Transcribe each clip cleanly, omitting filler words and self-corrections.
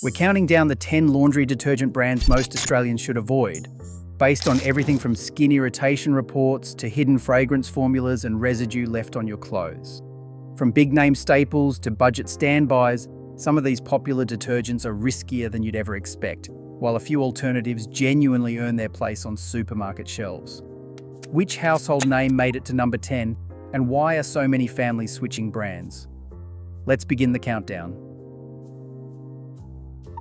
We're counting down the 10 laundry detergent brands most Australians should avoid, based on everything from skin irritation reports to hidden fragrance formulas and residue left on your clothes. From big-name staples to budget standbys, some of these popular detergents are riskier than you'd ever expect, while a few alternatives genuinely earn their place on supermarket shelves. Which household name made it to number 10, and why are so many families switching brands? Let's begin the countdown.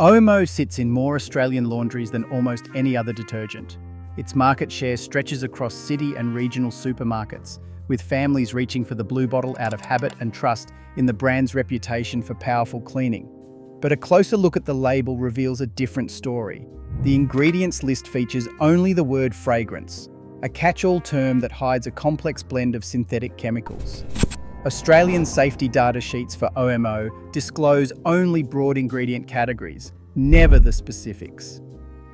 Omo sits in more Australian laundries than almost any other detergent. Its market share stretches across city and regional supermarkets, with families reaching for the blue bottle out of habit and trust in the brand's reputation for powerful cleaning. But a closer look at the label reveals a different story. The ingredients list features only the word fragrance, a catch-all term that hides a complex blend of synthetic chemicals. Australian safety data sheets for OMO disclose only broad ingredient categories, never the specifics.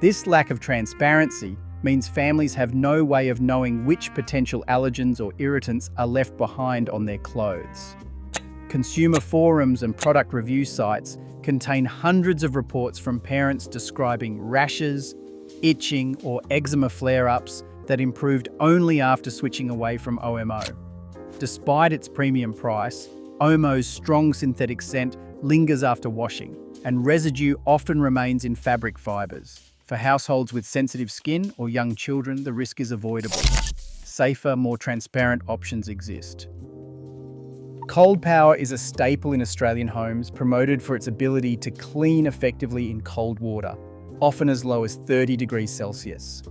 This lack of transparency means families have no way of knowing which potential allergens or irritants are left behind on their clothes. Consumer forums and product review sites contain hundreds of reports from parents describing rashes, itching, or eczema flare-ups that improved only after switching away from OMO. Despite its premium price, OMO's strong synthetic scent lingers after washing, and residue often remains in fabric fibres. For households with sensitive skin or young children, the risk is avoidable. Safer, more transparent options exist. Cold Power is a staple in Australian homes, promoted for its ability to clean effectively in cold water, often as low as 30 degrees Celsius.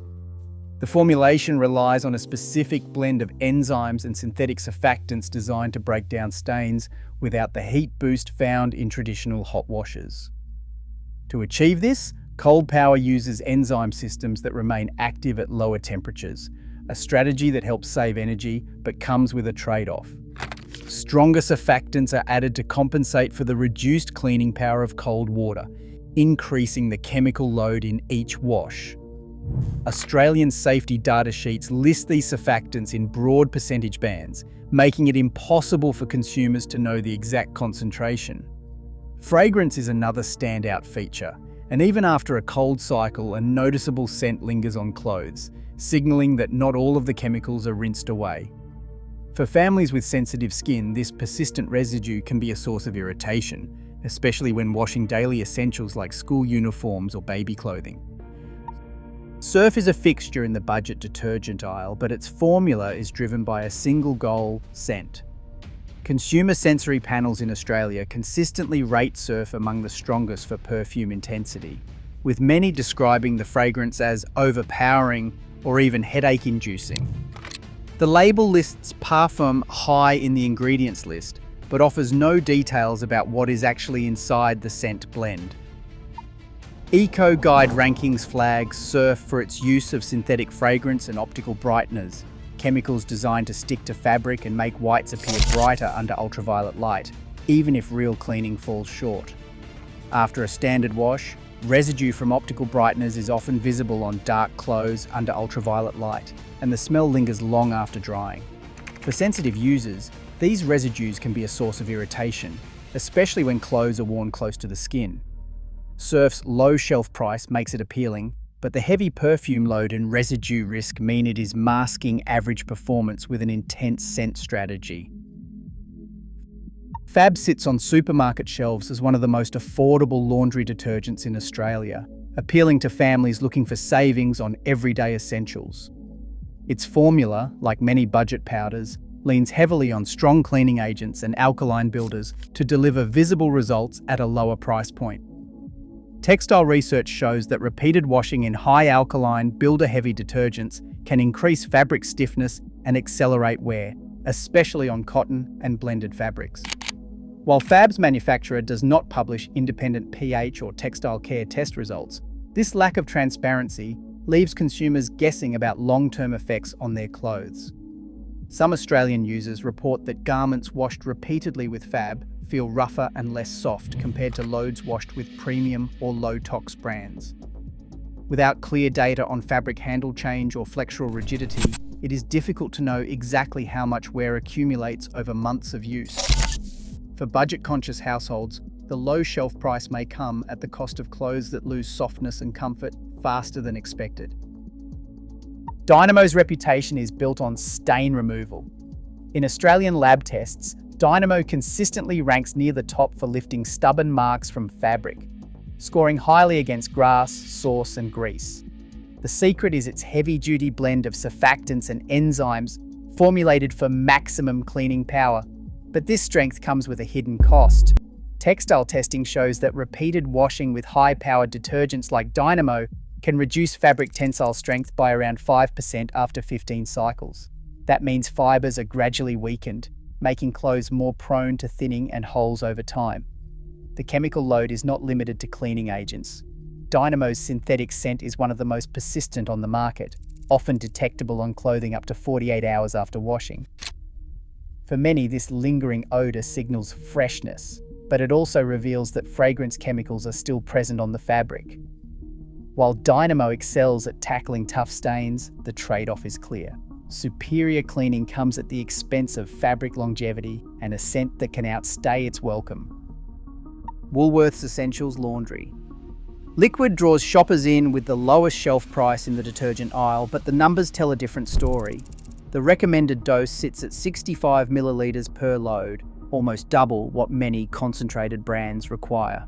The formulation relies on a specific blend of enzymes and synthetic surfactants designed to break down stains without the heat boost found in traditional hot washers. To achieve this, Cold Power uses enzyme systems that remain active at lower temperatures, a strategy that helps save energy but comes with a trade-off. Stronger surfactants are added to compensate for the reduced cleaning power of cold water, increasing the chemical load in each wash. Australian safety data sheets list these surfactants in broad percentage bands, making it impossible for consumers to know the exact concentration. Fragrance is another standout feature, and even after a cold cycle, a noticeable scent lingers on clothes, signalling that not all of the chemicals are rinsed away. For families with sensitive skin, this persistent residue can be a source of irritation, especially when washing daily essentials like school uniforms or baby clothing. Surf is a fixture in the budget detergent aisle, but its formula is driven by a single goal: scent. Consumer sensory panels in Australia consistently rate Surf among the strongest for perfume intensity, with many describing the fragrance as overpowering or even headache-inducing. The label lists parfum high in the ingredients list, but offers no details about what is actually inside the scent blend. Eco Guide rankings flags Surf for its use of synthetic fragrance and optical brighteners, chemicals designed to stick to fabric and make whites appear brighter under ultraviolet light, even if real cleaning falls short. After a standard wash, residue from optical brighteners is often visible on dark clothes under ultraviolet light, and the smell lingers long after drying. For sensitive users, these residues can be a source of irritation, especially when clothes are worn close to the skin. Surf's low shelf price makes it appealing, but the heavy perfume load and residue risk mean it is masking average performance with an intense scent strategy. Fab sits on supermarket shelves as one of the most affordable laundry detergents in Australia, appealing to families looking for savings on everyday essentials. Its formula, like many budget powders, leans heavily on strong cleaning agents and alkaline builders to deliver visible results at a lower price point. Textile research shows that repeated washing in high alkaline, builder-heavy detergents can increase fabric stiffness and accelerate wear, especially on cotton and blended fabrics. While Fab's manufacturer does not publish independent pH or textile care test results, this lack of transparency leaves consumers guessing about long-term effects on their clothes. Some Australian users report that garments washed repeatedly with Fab feel rougher and less soft compared to loads washed with premium or low-tox brands. Without clear data on fabric handle change or flexural rigidity, it is difficult to know exactly how much wear accumulates over months of use. For budget-conscious households, the the low shelf price may come at the cost of clothes that lose softness and comfort faster than expected. Dynamo's reputation is built on stain removal. In Australian lab tests, Dynamo consistently ranks near the top for lifting stubborn marks from fabric, scoring highly against grass, sauce, and grease. The secret is its heavy-duty blend of surfactants and enzymes formulated for maximum cleaning power. But this strength comes with a hidden cost. Textile testing shows that repeated washing with high-powered detergents like Dynamo can reduce fabric tensile strength by around 5% after 15 cycles. That means fibers are gradually weakened, making clothes more prone to thinning and holes over time. The chemical load is not limited to cleaning agents. Dynamo's synthetic scent is one of the most persistent on the market, often detectable on clothing up to 48 hours after washing. For many, this lingering odour signals freshness, but it also reveals that fragrance chemicals are still present on the fabric. While Dynamo excels at tackling tough stains, the trade-off is clear. Superior cleaning comes at the expense of fabric longevity and a scent that can outstay its welcome. Woolworths Essentials Laundry. Liquid draws shoppers in with the lowest shelf price in the detergent aisle, but the numbers tell a different story. The recommended dose sits at 65 millilitres per load, almost double what many concentrated brands require.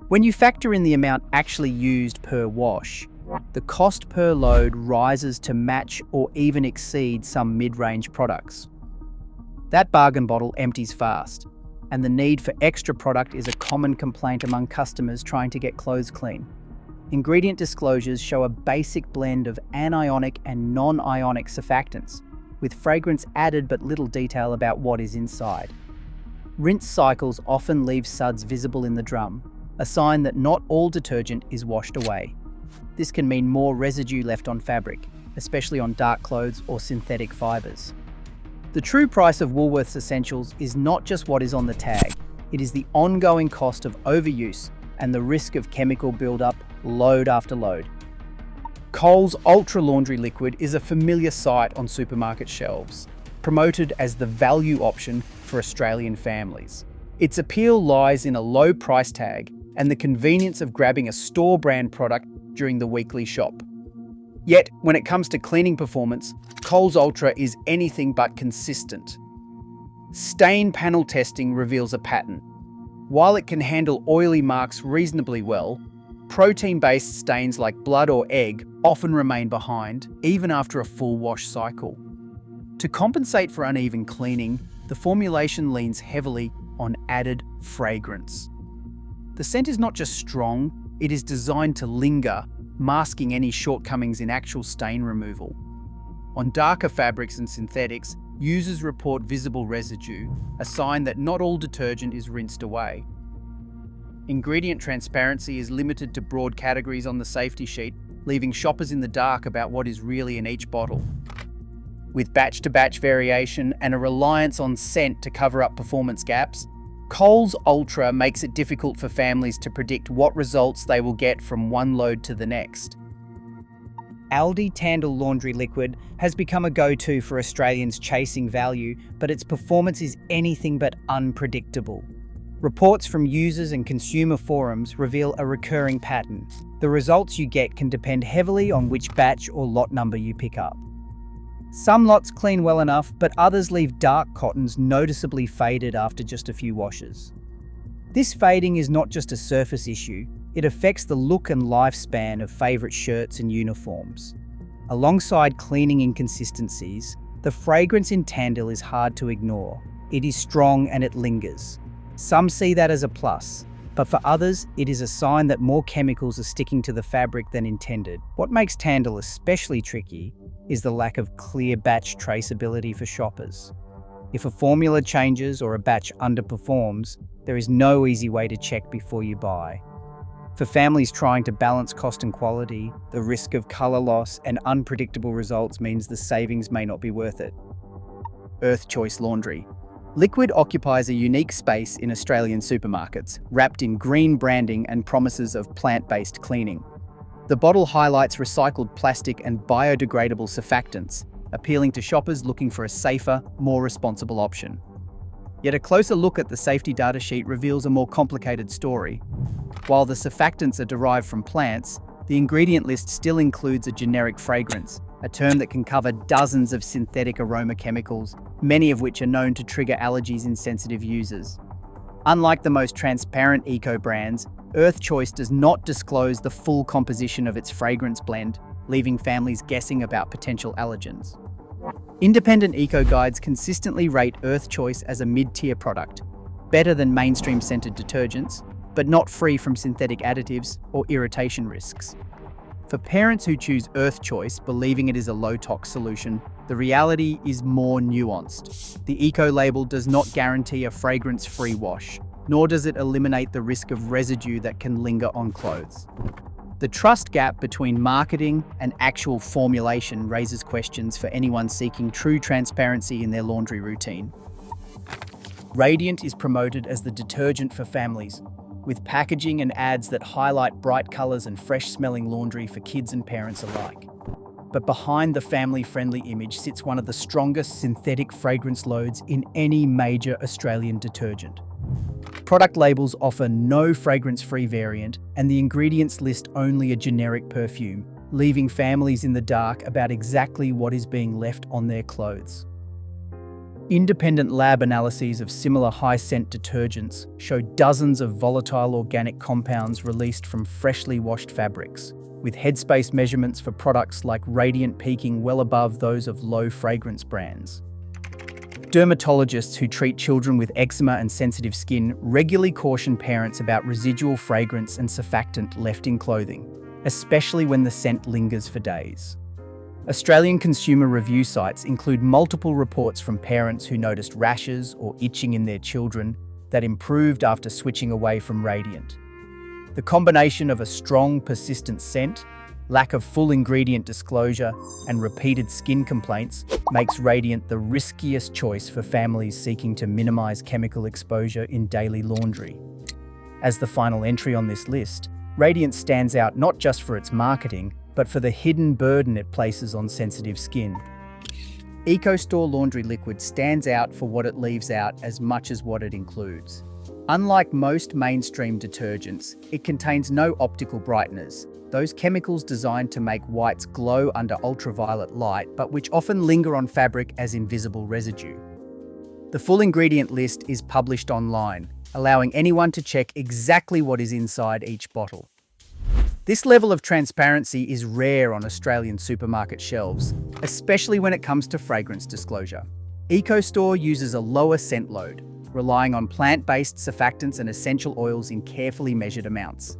When you factor in the amount actually used per wash, the cost per load rises to match or even exceed some mid-range products. That bargain bottle empties fast, and the need for extra product is a common complaint among customers trying to get clothes clean. Ingredient disclosures show a basic blend of anionic and non-ionic surfactants, with fragrance added but little detail about what is inside. Rinse cycles often leave suds visible in the drum, a sign that not all detergent is washed away. This can mean more residue left on fabric, especially on dark clothes or synthetic fibres. The true price of Woolworths Essentials is not just what is on the tag, it is the ongoing cost of overuse and the risk of chemical buildup load after load. Coles Ultra Laundry Liquid is a familiar sight on supermarket shelves, promoted as the value option for Australian families. Its appeal lies in a low price tag and the convenience of grabbing a store brand product during the weekly shop. Yet, when it comes to cleaning performance, Coles Ultra is anything but consistent. Stain panel testing reveals a pattern. While it can handle oily marks reasonably well, protein-based stains like blood or egg often remain behind, even after a full wash cycle. To compensate for uneven cleaning, the formulation leans heavily on added fragrance. The scent is not just strong, it is designed to linger, masking any shortcomings in actual stain removal. On darker fabrics and synthetics, users report visible residue, a sign that not all detergent is rinsed away. Ingredient transparency is limited to broad categories on the safety sheet, leaving shoppers in the dark about what is really in each bottle. With batch-to-batch variation and a reliance on scent to cover up performance gaps, Coles Ultra makes it difficult for families to predict what results they will get from one load to the next. Aldi Tandil Laundry Liquid has become a go-to for Australians chasing value, but its performance is anything but unpredictable. Reports from users and consumer forums reveal a recurring pattern. The results you get can depend heavily on which batch or lot number you pick up. Some lots clean well enough, but others leave dark cottons noticeably faded after just a few washes. This fading is not just a surface issue, it affects the look and lifespan of favourite shirts and uniforms. Alongside cleaning inconsistencies, the fragrance in Tandil is hard to ignore. It is strong and it lingers. Some see that as a plus, but for others, it is a sign that more chemicals are sticking to the fabric than intended. What makes Tandil especially tricky is the lack of clear batch traceability for shoppers. If a formula changes or a batch underperforms, there is no easy way to check before you buy. For families trying to balance cost and quality, the risk of colour loss and unpredictable results means the savings may not be worth it. Earth Choice Laundry. Liquid occupies a unique space in Australian supermarkets, wrapped in green branding and promises of plant-based cleaning. The bottle highlights recycled plastic and biodegradable surfactants, appealing to shoppers looking for a safer, more responsible option. Yet a closer look at the safety data sheet reveals a more complicated story. While the surfactants are derived from plants, the ingredient list still includes a generic fragrance, a term that can cover dozens of synthetic aroma chemicals, many of which are known to trigger allergies in sensitive users. Unlike the most transparent eco brands, Earth Choice does not disclose the full composition of its fragrance blend, leaving families guessing about potential allergens. Independent eco guides consistently rate Earth Choice as a mid-tier product, better than mainstream scented detergents, but not free from synthetic additives or irritation risks. For parents who choose Earth Choice believing it is a low-tox solution, the reality is more nuanced. The eco label does not guarantee a fragrance-free wash, nor does it eliminate the risk of residue that can linger on clothes. The trust gap between marketing and actual formulation raises questions for anyone seeking true transparency in their laundry routine. Radiant is promoted as the detergent for families, with packaging and ads that highlight bright colours and fresh-smelling laundry for kids and parents alike. But behind the family-friendly image sits one of the strongest synthetic fragrance loads in any major Australian detergent. Product labels offer no fragrance-free variant, and the ingredients list only a generic perfume, leaving families in the dark about exactly what is being left on their clothes. Independent lab analyses of similar high-scent detergents show dozens of volatile organic compounds released from freshly washed fabrics, with headspace measurements for products like Radiant peaking well above those of low-fragrance brands. Dermatologists who treat children with eczema and sensitive skin regularly caution parents about residual fragrance and surfactant left in clothing, especially when the scent lingers for days. Australian consumer review sites include multiple reports from parents who noticed rashes or itching in their children that improved after switching away from Radiant. The combination of a strong, persistent scent, lack of full ingredient disclosure, and repeated skin complaints makes Radiant the riskiest choice for families seeking to minimise chemical exposure in daily laundry. As the final entry on this list, Radiant stands out not just for its marketing, but for the hidden burden it places on sensitive skin. Ecostore laundry liquid stands out for what it leaves out as much as what it includes. Unlike most mainstream detergents, it contains no optical brighteners, those chemicals designed to make whites glow under ultraviolet light, but which often linger on fabric as invisible residue. The full ingredient list is published online, allowing anyone to check exactly what is inside each bottle. This level of transparency is rare on Australian supermarket shelves, especially when it comes to fragrance disclosure. Ecostore uses a lower scent load, relying on plant-based surfactants and essential oils in carefully measured amounts.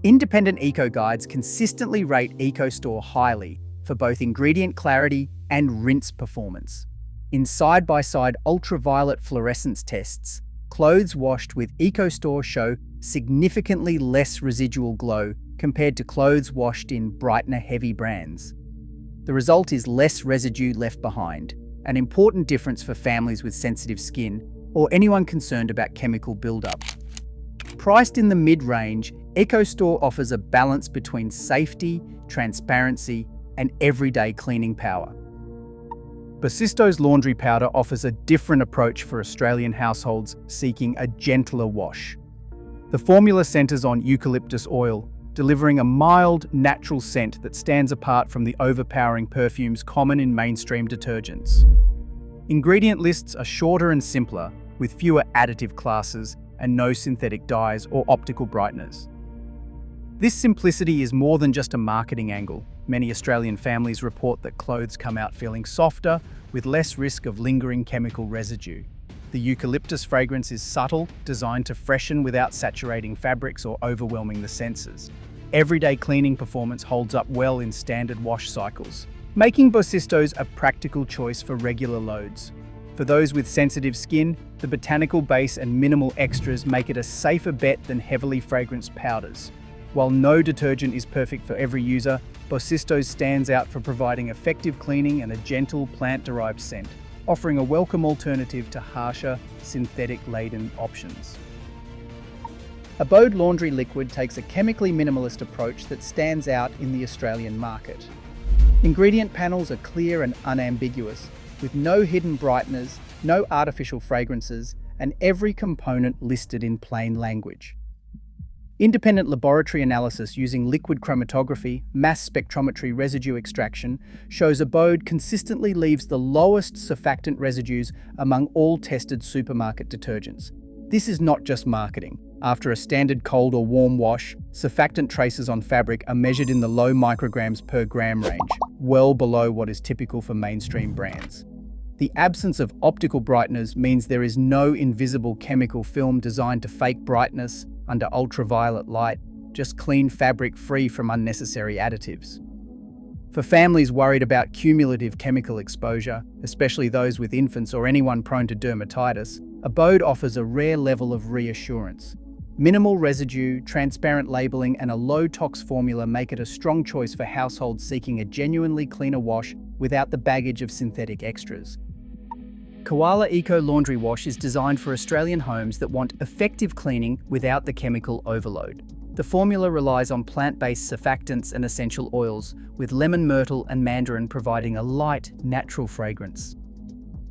Independent eco guides consistently rate Ecostore highly for both ingredient clarity and rinse performance. In side-by-side ultraviolet fluorescence tests, clothes washed with Ecostore show significantly less residual glow compared to clothes washed in brightener-heavy brands. The result is less residue left behind, an important difference for families with sensitive skin or anyone concerned about chemical buildup. Priced in the mid-range, Ecostore offers a balance between safety, transparency, and everyday cleaning power. Bosisto's laundry powder offers a different approach for Australian households seeking a gentler wash. The formula centres on eucalyptus oil, delivering a mild, natural scent that stands apart from the overpowering perfumes common in mainstream detergents. Ingredient lists are shorter and simpler, with fewer additive classes and no synthetic dyes or optical brighteners. This simplicity is more than just a marketing angle. Many Australian families report that clothes come out feeling softer, with less risk of lingering chemical residue. The eucalyptus fragrance is subtle, designed to freshen without saturating fabrics or overwhelming the senses. Everyday cleaning performance holds up well in standard wash cycles, making Bosisto's a practical choice for regular loads. For those with sensitive skin, the botanical base and minimal extras make it a safer bet than heavily fragranced powders. While no detergent is perfect for every user, Bosisto stands out for providing effective cleaning and a gentle plant-derived scent, offering a welcome alternative to harsher, synthetic-laden options. Abode laundry liquid takes a chemically minimalist approach that stands out in the Australian market. Ingredient panels are clear and unambiguous, with no hidden brighteners, no artificial fragrances, and every component listed in plain language. Independent laboratory analysis using liquid chromatography, mass spectrometry residue extraction shows Abode consistently leaves the lowest surfactant residues among all tested supermarket detergents. This is not just marketing. After a standard cold or warm wash, surfactant traces on fabric are measured in the low micrograms per gram range, well below what is typical for mainstream brands. The absence of optical brighteners means there is no invisible chemical film designed to fake brightness under ultraviolet light, just clean fabric free from unnecessary additives. For families worried about cumulative chemical exposure, especially those with infants or anyone prone to dermatitis, Abode offers a rare level of reassurance. Minimal residue, transparent labeling, and a low-tox formula make it a strong choice for households seeking a genuinely cleaner wash without the baggage of synthetic extras. Koala Eco Laundry Wash is designed for Australian homes that want effective cleaning without the chemical overload. The formula relies on plant-based surfactants and essential oils, with lemon myrtle and mandarin providing a light, natural fragrance.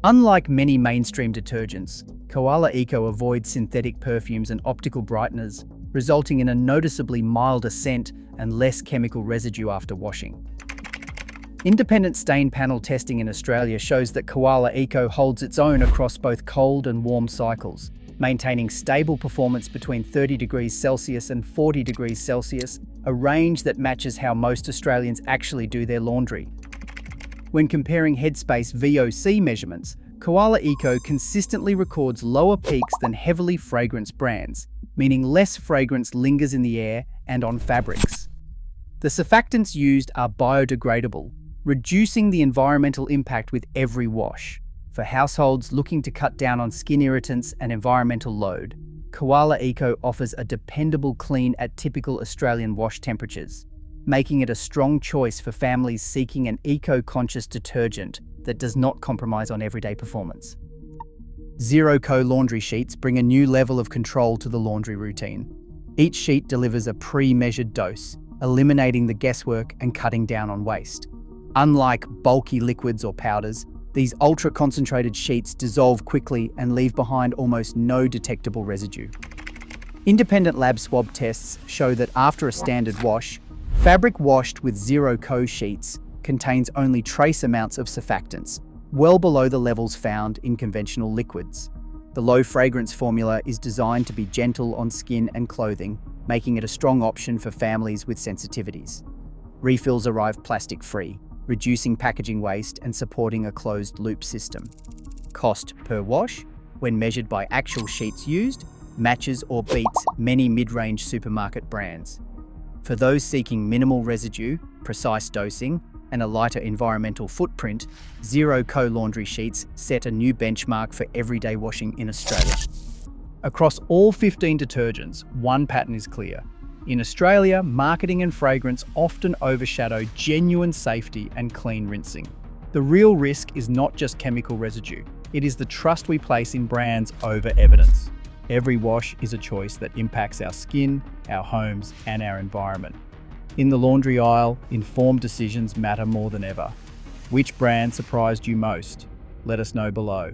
Unlike many mainstream detergents, Koala Eco avoids synthetic perfumes and optical brighteners, resulting in a noticeably milder scent and less chemical residue after washing. Independent stain panel testing in Australia shows that Koala Eco holds its own across both cold and warm cycles, maintaining stable performance between 30 degrees Celsius and 40 degrees Celsius, a range that matches how most Australians actually do their laundry. When comparing headspace VOC measurements, Koala Eco consistently records lower peaks than heavily fragranced brands, meaning less fragrance lingers in the air and on fabrics. The surfactants used are biodegradable, reducing the environmental impact with every wash. For households looking to cut down on skin irritants and environmental load, Koala Eco offers a dependable clean at typical Australian wash temperatures, making it a strong choice for families seeking an eco-conscious detergent that does not compromise on everyday performance. Zero Co laundry sheets bring a new level of control to the laundry routine. Each sheet delivers a pre-measured dose, eliminating the guesswork and cutting down on waste. Unlike bulky liquids or powders, these ultra-concentrated sheets dissolve quickly and leave behind almost no detectable residue. Independent lab swab tests show that after a standard wash, fabric washed with Zero Co sheets contains only trace amounts of surfactants, well below the levels found in conventional liquids. The low fragrance formula is designed to be gentle on skin and clothing, making it a strong option for families with sensitivities. Refills arrive plastic-free, reducing packaging waste and supporting a closed-loop system. Cost per wash, when measured by actual sheets used, matches or beats many mid-range supermarket brands. For those seeking minimal residue, precise dosing, and a lighter environmental footprint, Zero Co laundry sheets set a new benchmark for everyday washing in Australia. Across all 15 detergents, one pattern is clear. In Australia, marketing and fragrance often overshadow genuine safety and clean rinsing. The real risk is not just chemical residue, it is the trust we place in brands over evidence. Every wash is a choice that impacts our skin, our homes, and our environment. In the laundry aisle, informed decisions matter more than ever. Which brand surprised you most? Let us know below.